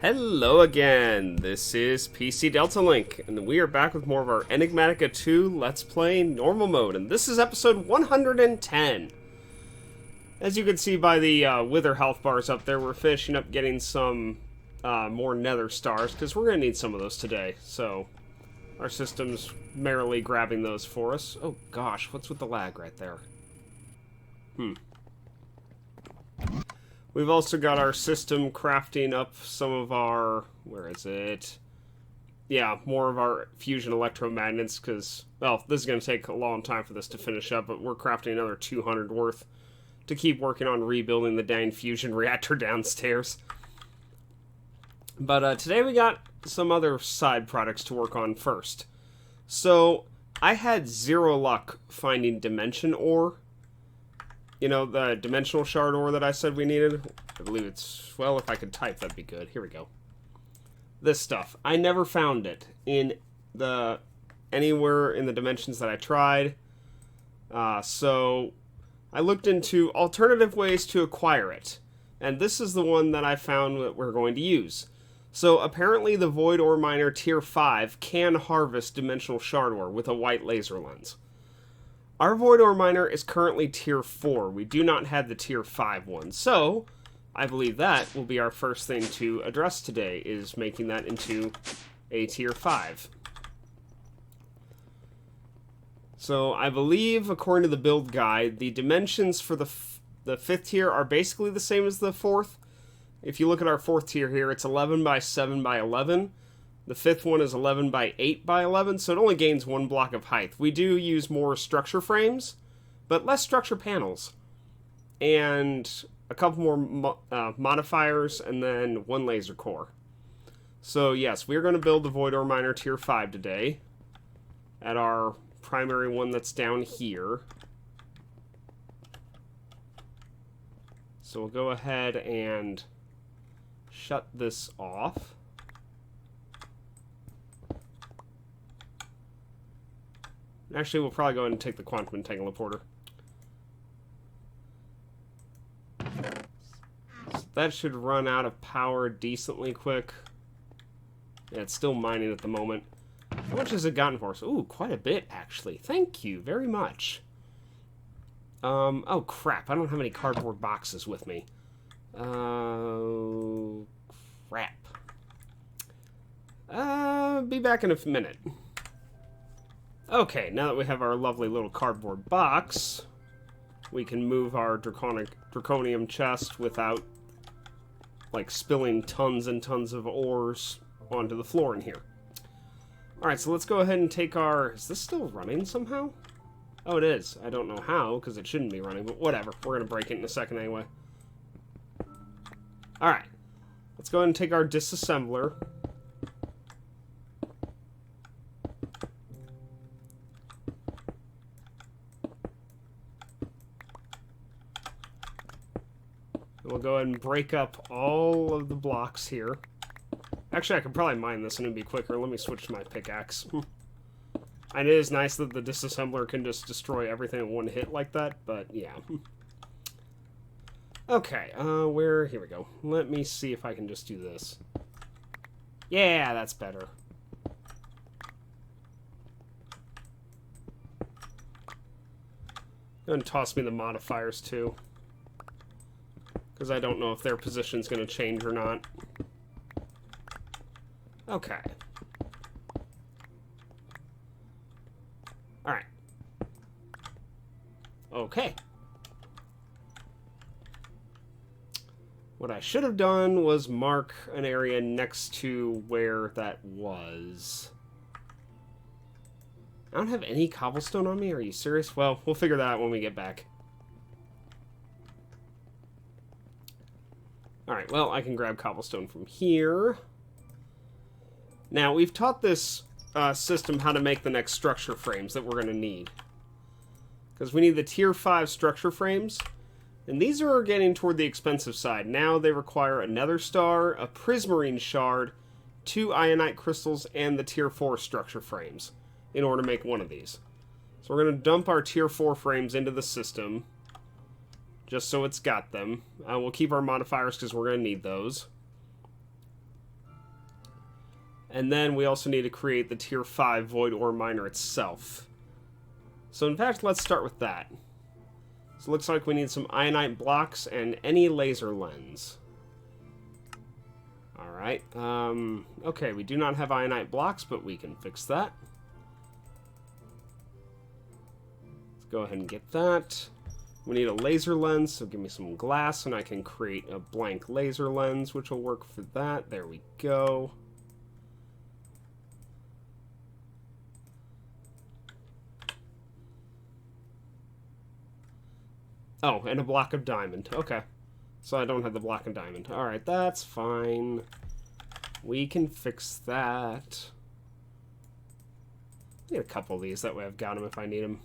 Hello again, this is PC Delta Link, and we are back with more of our Enigmatica 2 Let's Play Normal Mode, and this is episode 110. As you can see by the Wither health bars up there, we're finishing up getting some more nether stars, because we're going to need some of those today, so our system's merrily grabbing those for us. Oh gosh, what's with the lag right there? We've also got our system crafting up some of our... where is it? Yeah, more of our fusion electromagnets, because, well, this is going to take a long time for this to finish up, but we're crafting another 200 worth to keep working on rebuilding the dang fusion reactor downstairs. But today we got some other side products to work on first. So, I had zero luck finding dimension ore. You know, the dimensional shard ore that I said we needed? I believe it's... well, if I could type, that'd be good. Here we go. This stuff. I never found it in the... anywhere in the dimensions that I tried. So, I looked into alternative ways to acquire it. And this is the one that I found that we're going to use. So, apparently the Void Ore Miner Tier 5 can harvest dimensional shard ore with a white laser lens. Our Void Ore Miner is currently Tier 4. We do not have the Tier 5 one. So, I believe that will be our first thing to address today, is making that into a Tier 5. So, I believe, according to the build guide, the dimensions for the 5th tier are basically the same as the 4th. If you look at our 4th tier here, it's 11 by 7 by 11. The 5th one is 11 by 8 by 11, so it only gains 1 block of height. We do use more structure frames, but less structure panels. And a couple more modifiers, and then 1 laser core. So yes, we're going to build the Void Ore Miner Tier 5 today. At our primary one that's down here. So we'll go ahead and shut this off. Actually, we'll probably go ahead and take the quantum entanglement porter. So that should run out of power decently quick. Yeah, it's still mining at the moment. How much has it gotten for us? Ooh, quite a bit, actually. Thank you very much. Oh, crap. I don't have any cardboard boxes with me. Crap. Be back in a minute. Okay, now that we have our lovely little cardboard box, we can move our draconium chest without, like, spilling tons and tons of ores onto the floor in here. Alright, so let's go ahead and take our... is this still running somehow? Oh, it is. I don't know how, because it shouldn't be running, but whatever. We're going to break it in a second anyway. Alright. Let's go ahead and take our disassembler. We'll go ahead and break up all of the blocks here. Actually, I could probably mine this and it'd be quicker. Let me switch to my pickaxe. And it is nice that the disassembler can just destroy everything in one hit like that, but yeah. Okay, here we go. Let me see if I can just do this. Yeah, that's better. Go ahead and toss me the modifiers too. Because I don't know if their position's going to change or not. Okay. Alright. Okay. What I should have done was mark an area next to where that was. I don't have any cobblestone on me? Are you serious? Well, we'll figure that out when we get back. Alright, well, I can grab cobblestone from here. Now, we've taught this system how to make the next structure frames that we're going to need. Because we need the Tier 5 structure frames. And these are getting toward the expensive side. Now they require a nether star, a prismarine shard, 2 ionite crystals, and the Tier 4 structure frames in order to make one of these. So we're going to dump our tier 4 frames into the system, just so it's got them. We'll keep our modifiers because we're going to need those. And then we also need to create the tier 5 void ore miner itself. So in fact, let's start with that. So it looks like we need some ionite blocks and any laser lens. Alright, okay, we do not have ionite blocks, but we can fix that. Let's go ahead and get that. We need a laser lens, so give me some glass and I can create a blank laser lens, which will work for that. There we go. Oh, and a block of diamond. Okay. So I don't have the block of diamond. Alright, that's fine. We can fix that. Need a couple of these, that way I've got them if I need them.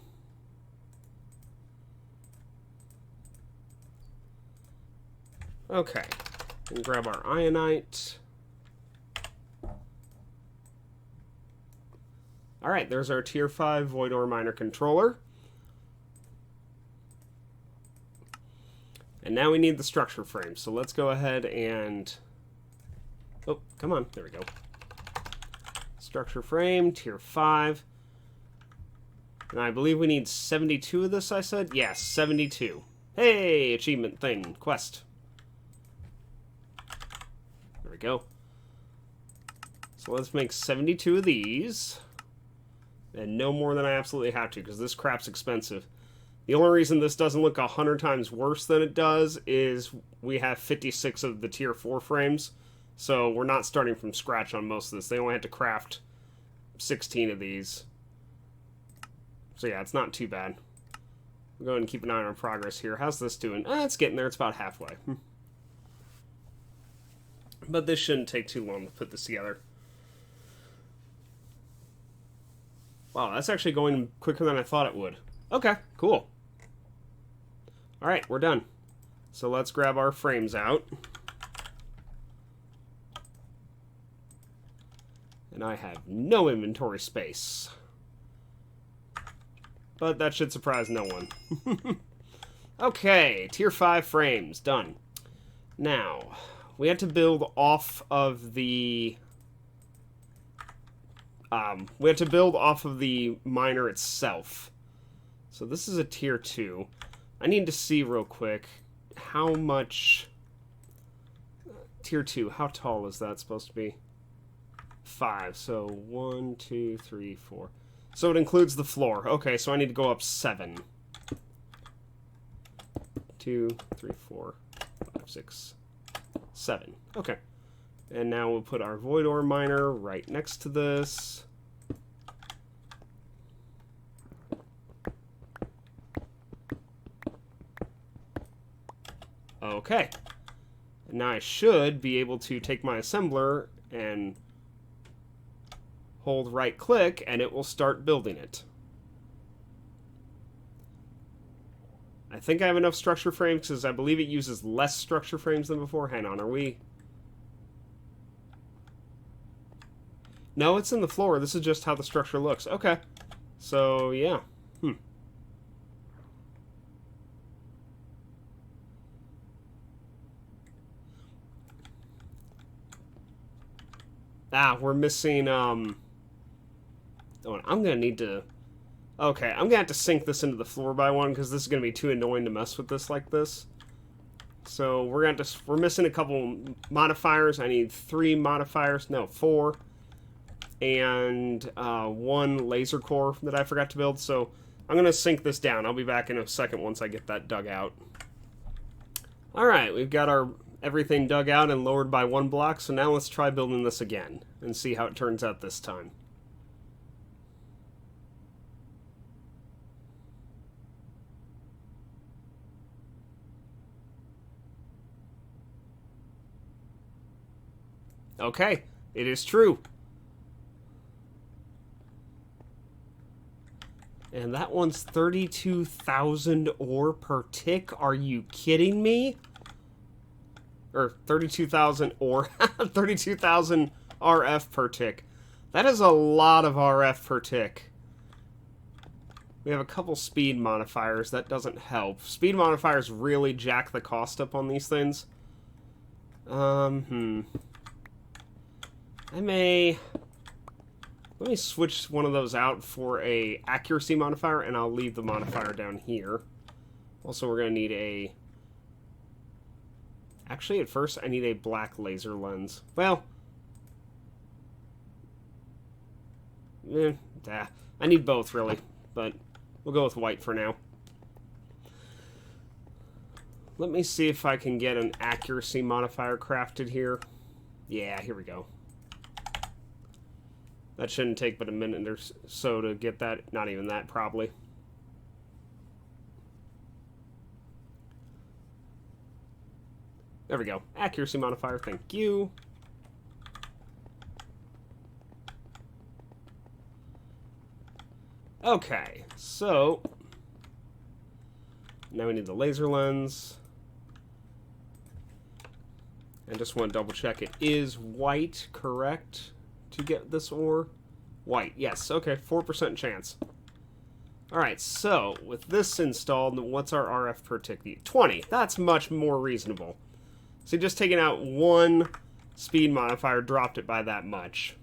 Okay. And grab our ionite. Alright, there's our tier 5 void ore miner controller. And now we need the structure frame, so let's go ahead and... Oh, come on. There we go. Structure frame, tier 5. And I believe we need 72 of this, I said? Yes, 72. Hey, achievement thing, quest. There we go. So let's make 72 of these. And no more than I absolutely have to, because this crap's expensive. The only reason this doesn't look 100 times worse than it does is we have 56 of the tier 4 frames, so we're not starting from scratch on most of this. They only had to craft 16 of these. So yeah, it's not too bad. We'll go ahead and keep an eye on our progress here. How's this doing? It's getting there. It's about halfway. But this shouldn't take too long to put this together. Wow, that's actually going quicker than I thought it would. Okay, cool. Alright, we're done. So let's grab our frames out. And I have no inventory space. But that should surprise no one. Okay, tier 5 frames, done. Now, we have to build off of the... we have to build off of the miner itself. So this is a tier 2. I need to see real quick how much... Tier 2, how tall is that supposed to be? 5. So 1, 2, 3, 4. So it includes the floor. Okay, so I need to go up 7. 2, 3, 4, 5, 6, 7. Okay. And now we'll put our void ore miner right next to this. Okay. And now I should be able to take my assembler and hold right click and it will start building it. I think I have enough structure frames because I believe it uses less structure frames than before. Hang on, are we... No, it's in the floor. This is just how the structure looks. Okay. So, yeah. We're missing, Oh, I'm gonna need to... Okay, I'm gonna have to sink this into the floor by one, because this is gonna be too annoying to mess with this like this. So, we're missing a couple modifiers. I need 3 modifiers. No, 4. And 1 laser core that I forgot to build. So, I'm gonna sink this down. I'll be back in a second once I get that dug out. Alright, we've got our... everything dug out and lowered by 1 block, so now let's try building this again and see how it turns out this time. Okay, it is true. And that one's 32,000 ore per tick. Are you kidding me? Or 32,000 ore. 32,000 RF per tick. That is a lot of RF per tick. We have a couple speed modifiers. That doesn't help. Speed modifiers really jack the cost up on these things. I may... Let me switch one of those out for a accuracy modifier, and I'll leave the modifier down here. Also, we're going to need a... Actually, at first, I need a black laser lens. Well... I need both, really. But we'll go with white for now. Let me see if I can get an accuracy modifier crafted here. Yeah, here we go. That shouldn't take but a minute or so to get that. Not even that, probably. There we go. Accuracy modifier, thank you. Okay, so... Now we need the laser lens. I just want to double check it is white, correct? To get this ore? White, yes. Okay, 4% chance. Alright, so, with this installed, what's our RF per tick? 20. That's much more reasonable. So just taking out one speed modifier dropped it by that much.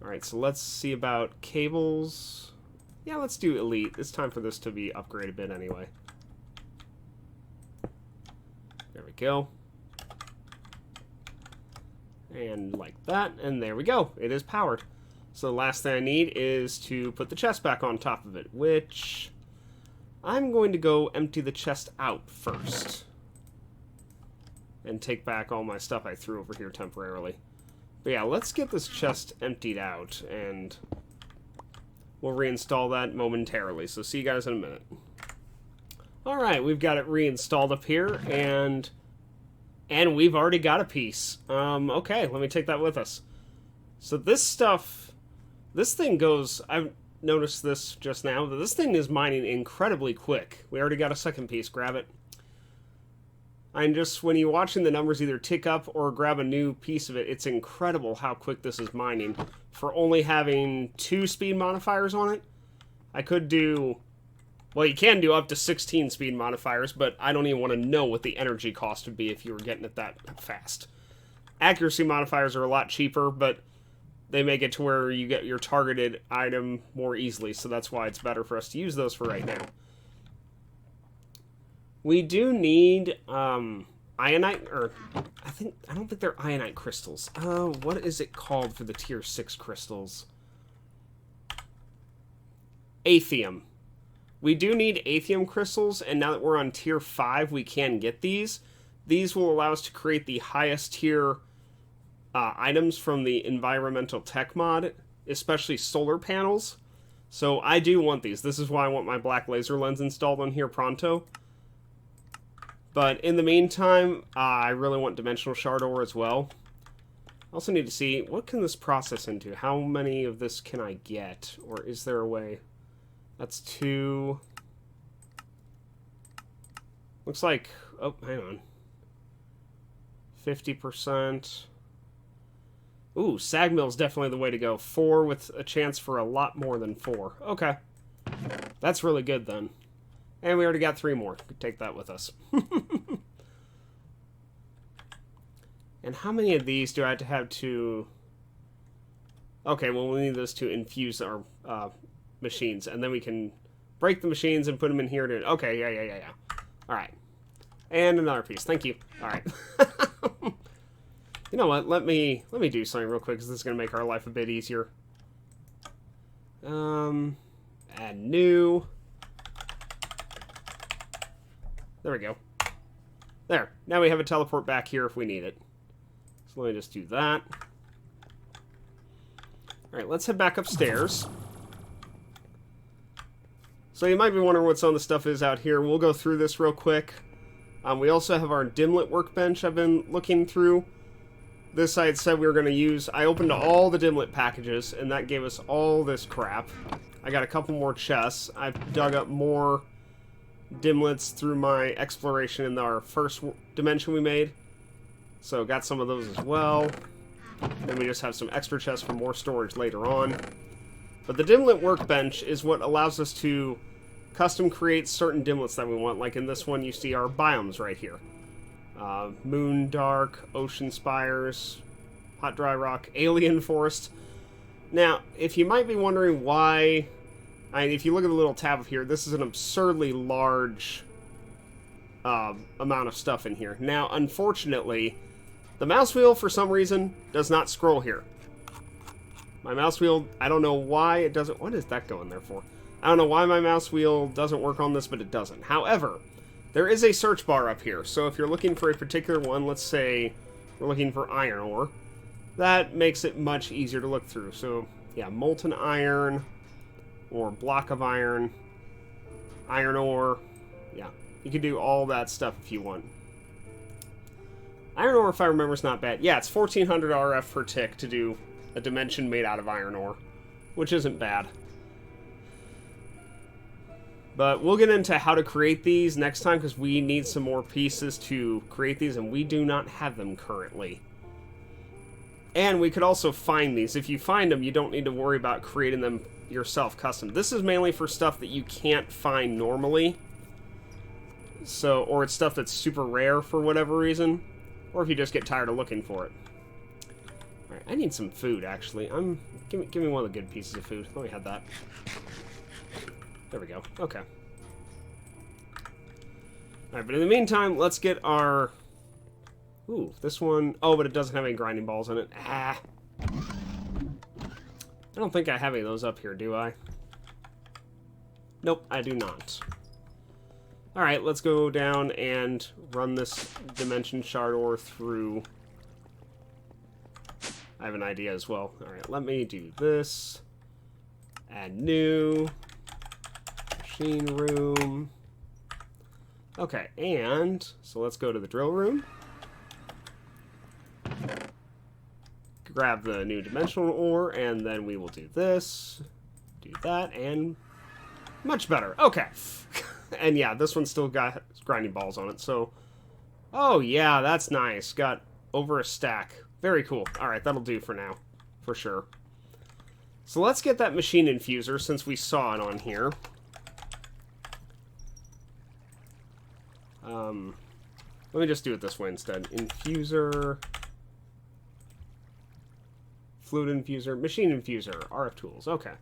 Alright, so let's see about cables. Yeah, let's do elite. It's time for this to be upgraded a bit anyway. There we go. And like that, and there we go. It is powered. So the last thing I need is to put the chest back on top of it, which I'm going to go empty the chest out first. And take back all my stuff I threw over here temporarily. But yeah, let's get this chest emptied out, and we'll reinstall that momentarily. So see you guys in a minute. Alright, we've got it reinstalled up here, and we've already got a piece. Okay, let me take that with us. So this stuff, this thing goes, I've noticed this just now, that this thing is mining incredibly quick. We already got a second piece, grab it. And just when you're watching the numbers either tick up or grab a new piece of it, it's incredible how quick this is mining. For only having 2 speed modifiers on it, I could do... Well, you can do up to 16 speed modifiers, but I don't even want to know what the energy cost would be if you were getting it that fast. Accuracy modifiers are a lot cheaper, but they make it to where you get your targeted item more easily, so that's why it's better for us to use those for right now. We do need ionite, or I don't think they're ionite crystals. What is it called for the tier 6 crystals? Aethium. We do need Aethium crystals, and now that we're on tier 5, we can get these. These will allow us to create the highest tier items from the environmental tech mod, especially solar panels. So I do want these. This is why I want my black laser lens installed on here pronto. But in the meantime, I really want dimensional shard ore as well. I also need to see, what can this process into? How many of this can I get? Or is there a way? That's 2. Looks like, oh, hang on. 50%. Ooh, sag mill is definitely the way to go. 4 with a chance for a lot more than 4. Okay. That's really good then. And we already got 3 more. Could take that with us. And how many of these do I have to... Okay, well, we need those to infuse our machines. And then we can break the machines and put them in here to... Okay, yeah. Alright. And another piece. Thank you. Alright. You know what? Let me do something real quick, because this is going to make our life a bit easier. Add new... There we go. There. Now we have a teleport back here if we need it. So let me just do that. Alright, let's head back upstairs. So you might be wondering what some of the stuff is out here. We'll go through this real quick. We also have our dimlet workbench I've been looking through. This I had said we were going to use. I opened all the dimlet packages, and that gave us all this crap. I got a couple more chests. I've dug up more dimlets through my exploration in our first dimension we made. So got some of those as well. Then we just have some extra chests for more storage later on. But the dimlet workbench is what allows us to custom create certain dimlets that we want. Like in this one, you see our biomes right here. Moon, dark, ocean spires, hot, dry rock, alien forest. Now, if you might be wondering why... if you look at the little tab here, this is an absurdly large amount of stuff in here. Now, unfortunately, the mouse wheel, for some reason, does not scroll here. My mouse wheel, I don't know why it doesn't... What is that going there for? I don't know why my mouse wheel doesn't work on this, but it doesn't. However, there is a search bar up here. So if you're looking for a particular one, let's say we're looking for iron ore, that makes it much easier to look through. So, yeah, molten iron, or block of iron, iron ore. Yeah, you can do all that stuff if you want. Iron ore, if I remember, is not bad. Yeah, it's 1400 RF per tick to do a dimension made out of iron ore, which isn't bad. But we'll get into how to create these next time, because we need some more pieces to create these, and we do not have them currently. And we could also find these. If you find them, you don't need to worry about creating them yourself custom. This is mainly for stuff that you can't find normally. So, or it's stuff that's super rare for whatever reason. Or if you just get tired of looking for it. Alright, I need some food, actually. Give me one of the good pieces of food. Let me have that. There we go. Okay. Alright, but in the meantime, let's get our... Ooh, this one... Oh, but it doesn't have any grinding balls in it. Ah. I don't think I have any of those up here, do I? Nope, I do not. Alright, let's go down and run this dimension shard ore through. I have an idea as well. Alright, let me do this. Add new. Machine room. Okay, and so let's go to the drill room. Grab the new dimensional ore, and then we will do this, do that, and much better. Okay. And yeah, this one still got grinding balls on it, so... Oh, yeah, that's nice. Got over a stack. Very cool. Alright, that'll do for now. For sure. So let's get that machine infuser, since we saw it on here. Let me just do it this way instead. Infuser... Fluid infuser, machine infuser, RF tools, okay.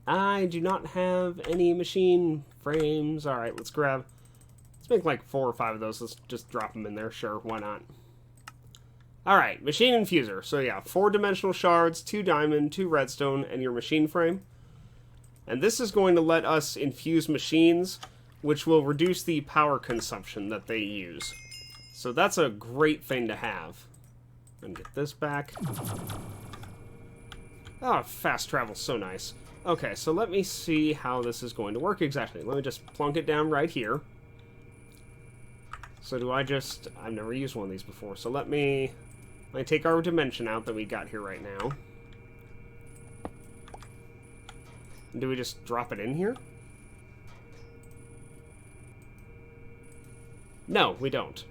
I do not have any machine frames. Alright, let's make like 4 or 5 of those. Let's just drop them in there, sure, why not? Alright, machine infuser. So yeah, 4 dimensional shards, 2 diamond, 2 redstone, and your machine frame. And this is going to let us infuse machines, which will reduce the power consumption that they use. So that's a great thing to have. And get this back. Oh, fast travel's so nice. Okay, so let me see how this is going to work exactly. Let me just plunk it down right here. So do I just... I've never used one of these before, so let me take our dimension out that we got here right now. And do we just drop it in here? No, we don't.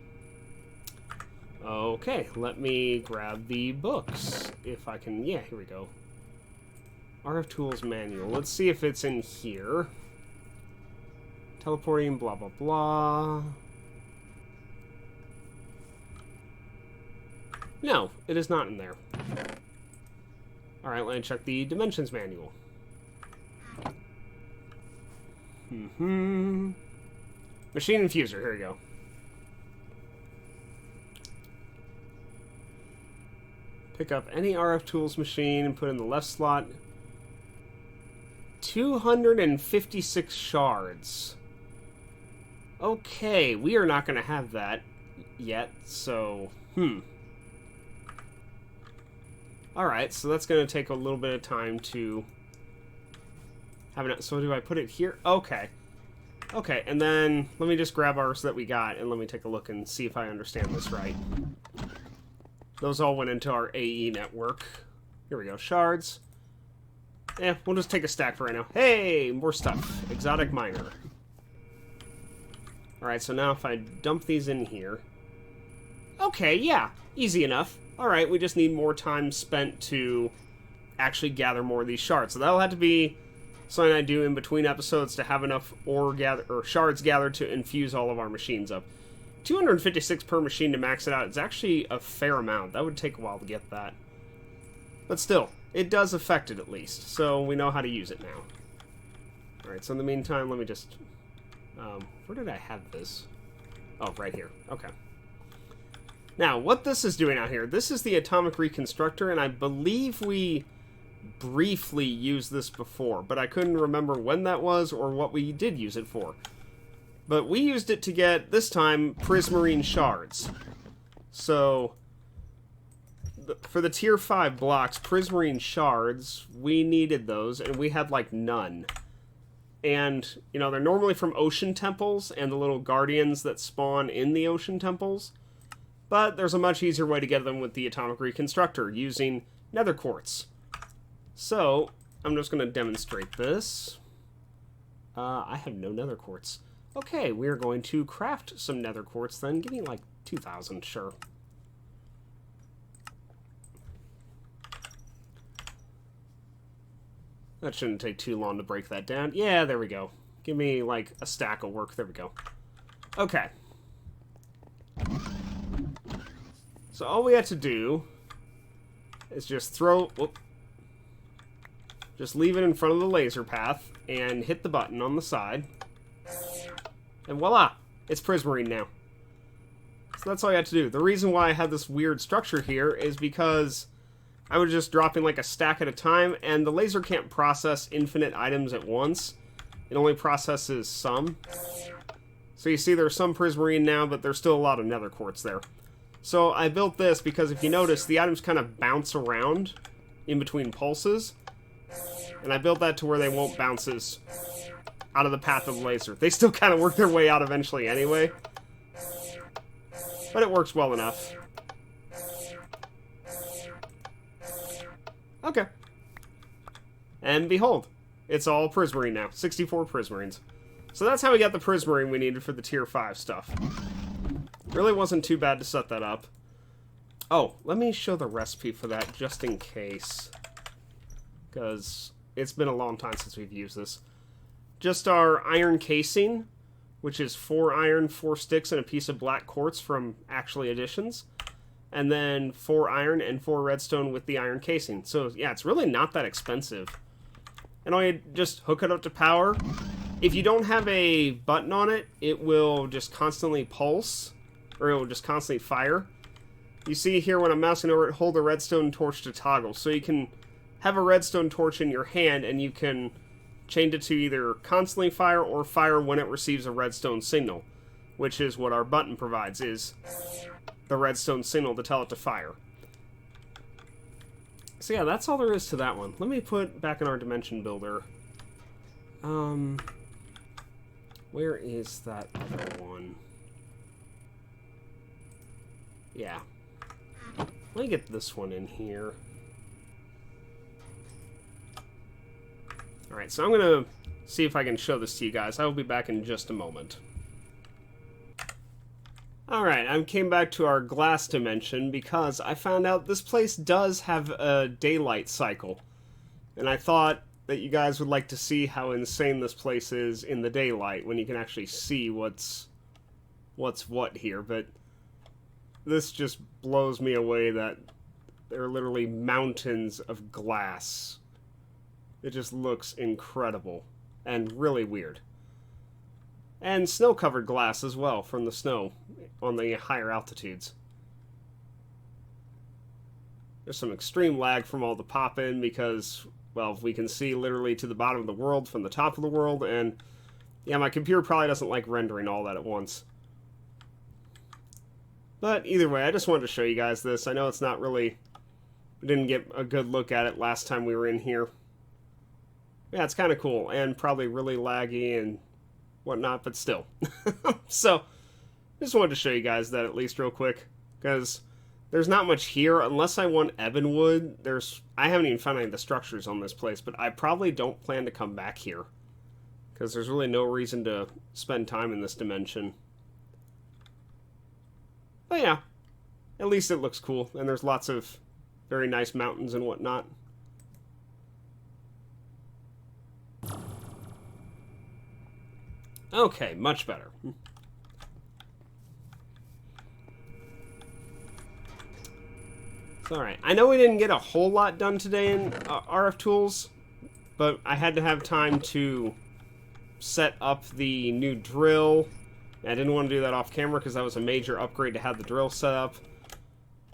Okay, let me grab the books, if I can. Yeah, here we go. RF Tools Manual. Let's see if it's in here. Teleporting, blah, blah, blah. No, it is not in there. Alright, let me check the Dimensions Manual. Machine Infuser, here we go. Pick up any RF Tools machine and put in the left slot. 256 shards. Okay, we are not going to have that yet, so... Alright, so that's going to take a little bit of time to... have it. So do I put it here? Okay. Okay, and then let me just grab ours that we got, and let me take a look and see if I understand this right. Those all went into our AE network. Here we go, shards. Yeah, we'll just take a stack for right now. Hey, more stuff. Exotic miner. Alright, so now if I dump these in here... Okay, yeah, easy enough. Alright, we just need more time spent to actually gather more of these shards. So that'll have to be something I do in between episodes to have enough ore gather or shards gathered to infuse all of our machines up. 256 per machine to max it out is actually a fair amount. That would take a while to get that. But still, it does affect it at least, so we know how to use it now. Alright, so in the meantime, let me just... where did I have this? Oh, right here. Okay. Now, what this is doing out here, this is the atomic reconstructor, and I believe we briefly used this before, but I couldn't remember when that was or what we did use it for. But we used it to get, this time, prismarine shards. So, for the tier 5 blocks, prismarine shards, we needed those, and we had, like, none. And, you know, they're normally from ocean temples and the little guardians that spawn in the ocean temples. But there's a much easier way to get them with the atomic reconstructor, using nether quartz. So, I'm just going to demonstrate this. I have no nether quartz. Okay, we're going to craft some nether quartz then. Give me like 2,000, sure. That shouldn't take too long to break that down. Yeah, there we go. Give me like a stack of work. There we go. Okay. So all we have to do is just throw... Whoop. Just leave it in front of the laser path and hit the button on the side. And voila! It's prismarine now. So that's all you have to do. The reason why I had this weird structure here is because I was just dropping like a stack at a time, and the laser can't process infinite items at once. It only processes some. So you see there's some prismarine now, but there's still a lot of nether quartz there. So I built this because if you notice, the items kind of bounce around in between pulses. And I built that to where they won't bounce as out of the path of the laser. They still kind of work their way out eventually anyway. But it works well enough. Okay. And behold, it's all prismarine now. 64 prismarines. So that's how we got the prismarine we needed for the tier 5 stuff. Really wasn't too bad to set that up. Oh, let me show the recipe for that just in case. Because it's been a long time since we've used this. Just our iron casing, which is 4 iron, 4 sticks, and a piece of black quartz from Actually Additions. And then 4 iron and 4 redstone with the iron casing. So yeah, it's really not that expensive. And all you just hook it up to power. If you don't have a button on it, it will just constantly pulse, or it will just constantly fire. You see here when I'm mousing over it, hold the redstone torch to toggle. So you can have a redstone torch in your hand and you can change it to either constantly fire or fire when it receives a redstone signal, which is what our button provides, is the redstone signal to tell it to fire. So yeah, that's all there is to that one. Let me put back in our dimension builder. Where is that other one? Yeah. Let me get this one in here. Alright, so I'm going to see if I can show this to you guys. I will be back in just a moment. Alright, I came back to our glass dimension because I found out this place does have a daylight cycle. And I thought that you guys would like to see how insane this place is in the daylight when you can actually see what's what here. But this just blows me away that there are literally mountains of glass. It just looks incredible and really weird. And snow-covered glass as well from the snow on the higher altitudes. There's some extreme lag from all the pop-in because, well, we can see literally to the bottom of the world from the top of the world, and yeah, my computer probably doesn't like rendering all that at once. But either way, I just wanted to show you guys this. I know it's not really... We didn't get a good look at it last time we were in here. Yeah, it's kind of cool, and probably really laggy and whatnot, but still. So, just wanted to show you guys that at least real quick, because there's not much here. Unless I want Ebonwood, I haven't even found any of the structures on this place, but I probably don't plan to come back here, because there's really no reason to spend time in this dimension. But yeah, at least it looks cool, and there's lots of very nice mountains and whatnot. Okay, much better. It's alright. I know we didn't get a whole lot done today in RF Tools, but I had to have time to set up the new drill. I didn't want to do that off camera because that was a major upgrade to have the drill set up.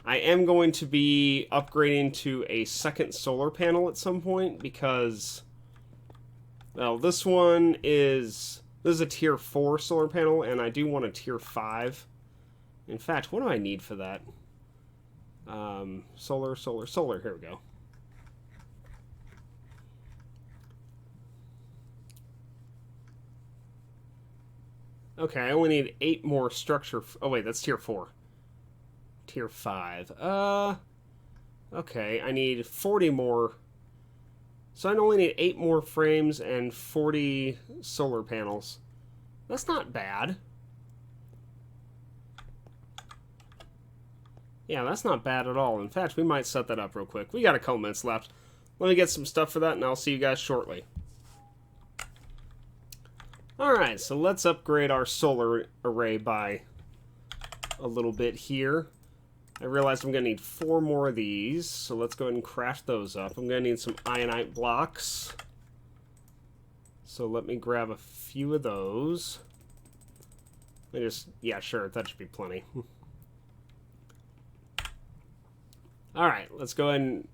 I am going to be upgrading to a second solar panel at some point because, well, this is a tier 4 solar panel, and I do want a tier 5. In fact, what do I need for that? Solar. Here we go. Okay, I only need 8 more structure. Oh, wait, that's tier 4. Tier 5. Okay, I need 40 more. So I only need 8 more frames and 40 solar panels. That's not bad. Yeah, that's not bad at all. In fact, we might set that up real quick. We got a couple minutes left. Let me get some stuff for that, and I'll see you guys shortly. Alright, so let's upgrade our solar array by a little bit here. I realized I'm going to need 4 more of these, so let's go ahead and craft those up. I'm going to need some ionite blocks. So let me grab a few of those. Yeah, sure, that should be plenty. Alright, let's go ahead and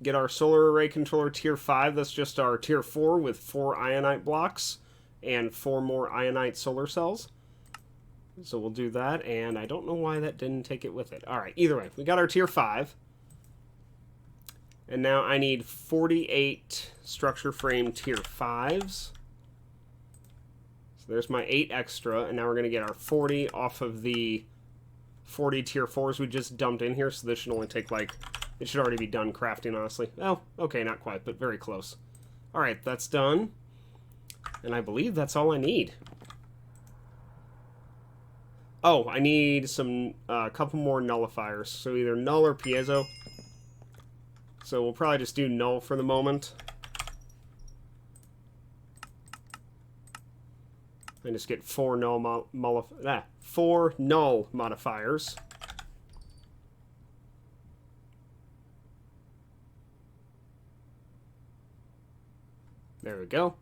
get our solar array controller tier 5. That's just our tier 4 with 4 ionite blocks and 4 more ionite solar cells. So we'll do that, and I don't know why that didn't take it with it. Alright, either way, we got our tier 5. And now I need 48 structure frame tier 5s. So there's my 8 extra, and now we're going to get our 40 off of the 40 tier 4s we just dumped in here, so this should only take, like, it should already be done crafting, honestly. Oh, okay, not quite, but very close. Alright, that's done. And I believe that's all I need. Oh, I need some, couple more nullifiers, so either null or piezo. So we'll probably just do null for the moment. And just get 4 null modifiers. There we go.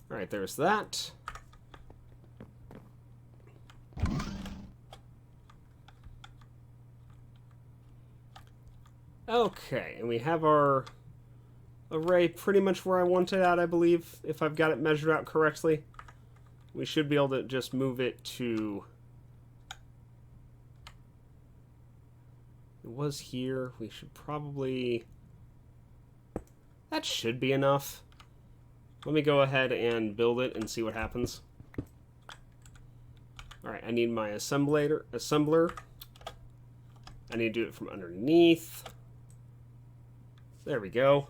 Alright, there's that. Okay, and we have our array pretty much where I want it at, I believe, if I've got it measured out correctly. We should be able to just move it to... It was here. We should probably... That should be enough. Let me go ahead and build it and see what happens. Alright, I need my assembler. I need to do it from underneath. There we go.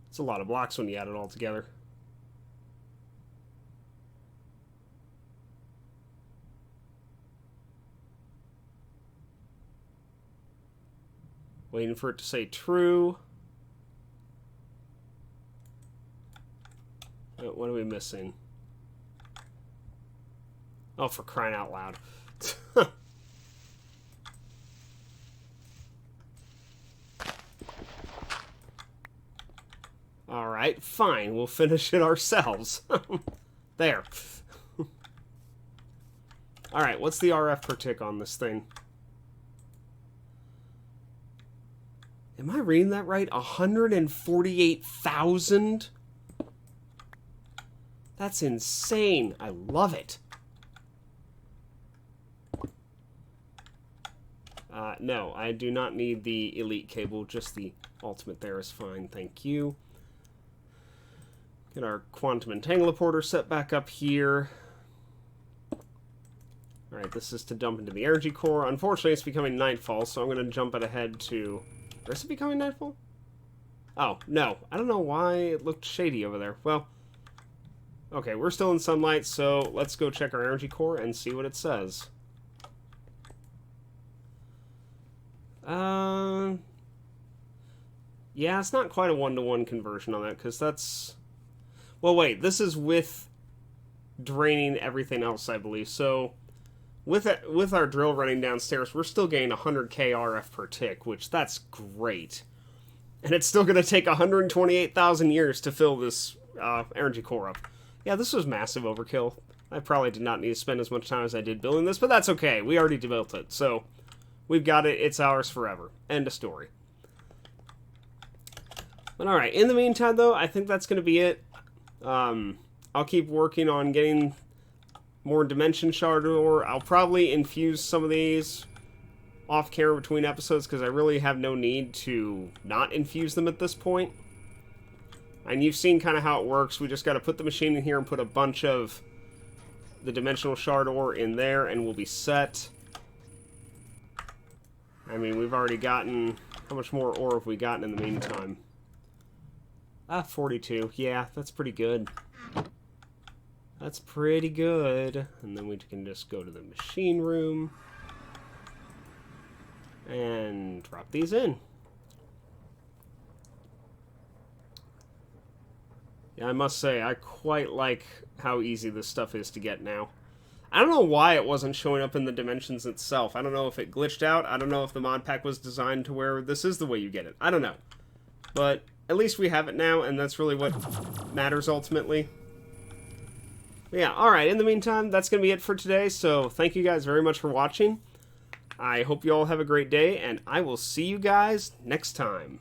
It's a lot of blocks when you add it all together. Waiting for it to say true. What are we missing? Oh, for crying out loud. Alright, fine. We'll finish it ourselves. There. Alright, what's the RF per tick on this thing? Am I reading that right? 148,000? That's insane. I love it. No, I do not need the elite cable. Just the ultimate there is fine. Thank you. Get our quantum entangleporter set back up here. Alright, this is to dump into the energy core. Unfortunately, it's becoming nightfall, so I'm going to jump it ahead to... Or is it becoming nightfall? Oh, no. I don't know why it looked shady over there. Well, okay, we're still in sunlight, so let's go check our energy core and see what it says. Yeah, it's not quite a 1-to-1 conversion on that, because that's... Well, wait, this is with draining everything else, I believe. So, with our drill running downstairs, we're still getting 100k RF per tick, which that's great. And it's still going to take 128,000 years to fill this energy core up. Yeah, this was massive overkill. I probably did not need to spend as much time as I did building this, but that's okay. We already built it, so we've got it. It's ours forever. End of story. But alright, in the meantime, though, I think that's going to be it. I'll keep working on getting more dimension shard ore. I'll probably infuse some of these off camera between episodes because I really have no need to not infuse them at this point. And you've seen kind of how it works. We just got to put the machine in here and put a bunch of the dimensional shard ore in there and we'll be set. I mean, we've already gotten... How much more ore have we gotten in the meantime? 42. Yeah, that's pretty good. That's pretty good. And then we can just go to the machine room and drop these in. Yeah, I must say, I quite like how easy this stuff is to get now. I don't know why it wasn't showing up in the dimensions itself. I don't know if it glitched out. I don't know if the mod pack was designed to where this is the way you get it. I don't know. But at least we have it now, and that's really what matters ultimately. But yeah, alright, in the meantime, that's going to be it for today, so thank you guys very much for watching. I hope you all have a great day, and I will see you guys next time.